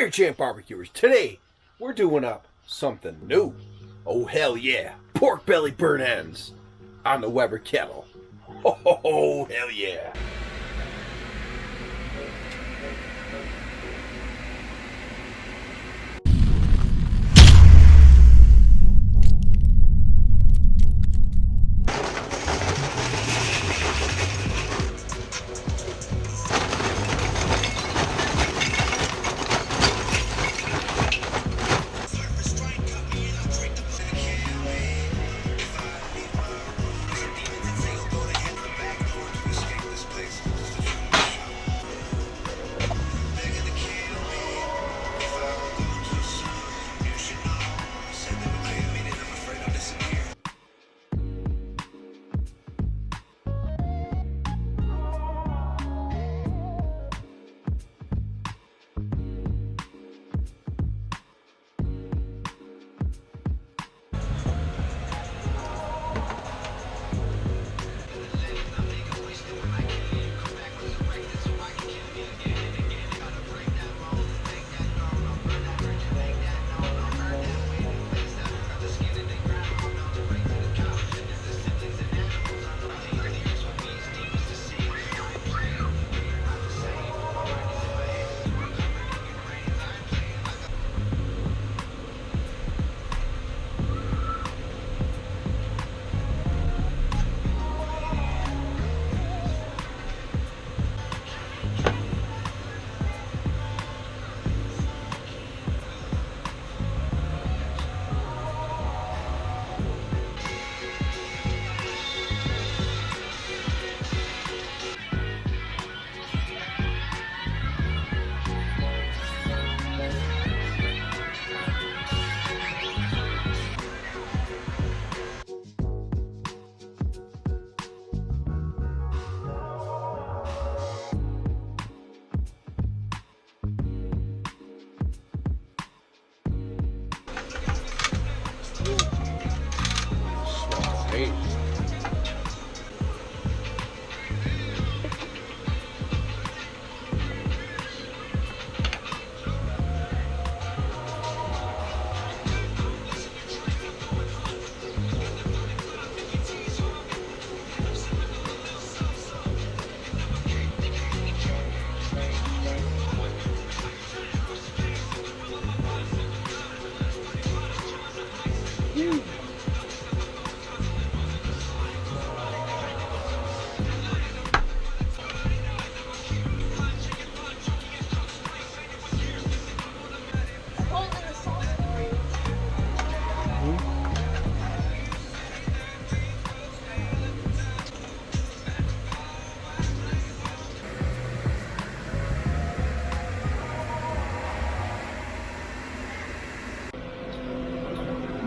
Here, Champ Barbecuers, today we're doing up something new. Oh, hell yeah. Pork belly burnt ends on the Weber Kettle. Oh, hell yeah.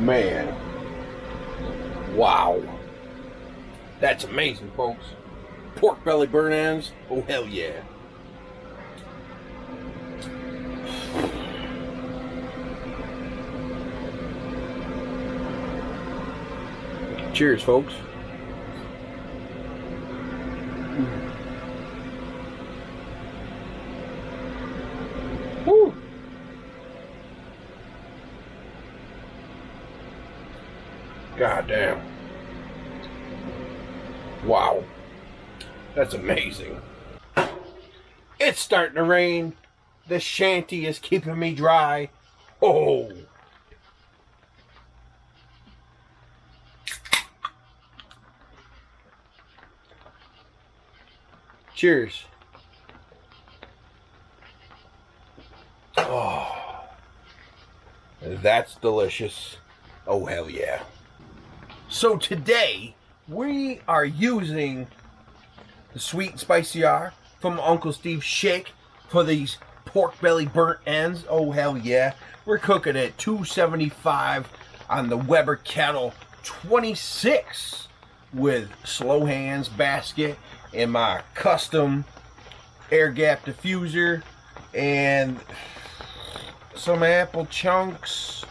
Man, wow, that's amazing, folks. Pork belly burnt ends, oh hell yeah. Cheers, folks. Woo. God damn. Wow. That's amazing. It's starting to rain. The shanty is keeping me dry. Oh. Cheers. Oh. That's delicious. Oh, hell yeah. So today, we are using the sweet and spicy R from Uncle Steve's Shake for these pork belly burnt ends. Oh, hell yeah. We're cooking at 275 on the Weber Kettle 26 with slow hands basket and my custom air gap diffuser and some apple chunks,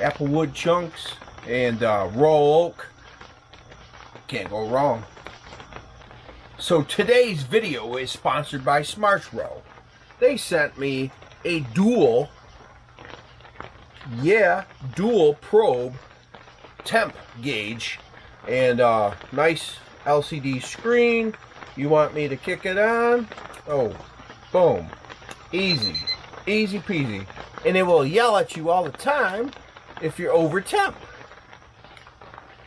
apple wood chunks, and raw oak. Can't go wrong. So today's video is sponsored by Smart Row. They sent me a dual probe temp gauge, and nice LCD screen. You want me to kick it on? Oh, boom. Easy peasy. And it will yell at you all the time if you're over temp.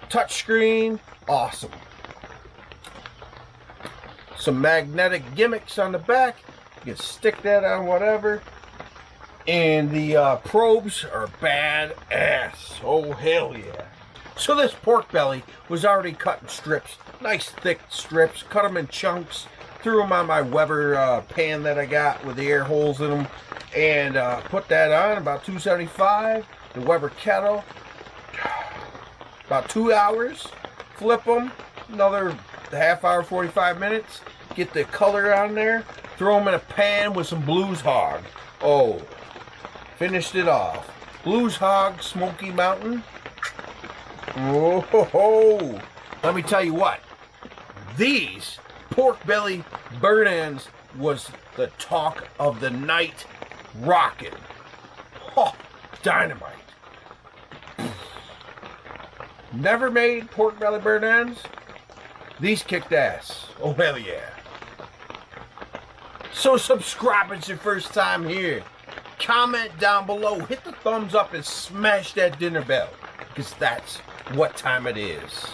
Touch screen, awesome. Some magnetic gimmicks on the back. You can stick that on whatever. And the probes are badass. Oh, hell yeah. So this pork belly was already cut in strips. Nice thick strips. Cut them in chunks. Threw them on my Weber pan that I got with the air holes in them. And put that on, about 275. The Weber Kettle. About 2 hours. Flip them. Another half hour, 45 minutes. Get the color on there. Throw them in a pan with some Blues Hog. Oh, finished it off. Blues Hog Smoky Mountain. Oh ho ho. Let me tell you what. These pork belly burn ends was the talk of the night. Rockin'. Oh, dynamite. Never made pork belly burn ends? These kicked ass. Oh, hell yeah. So subscribe if it's your first time here. Comment down below. Hit the thumbs up and smash that dinner bell. Because that's what time it is.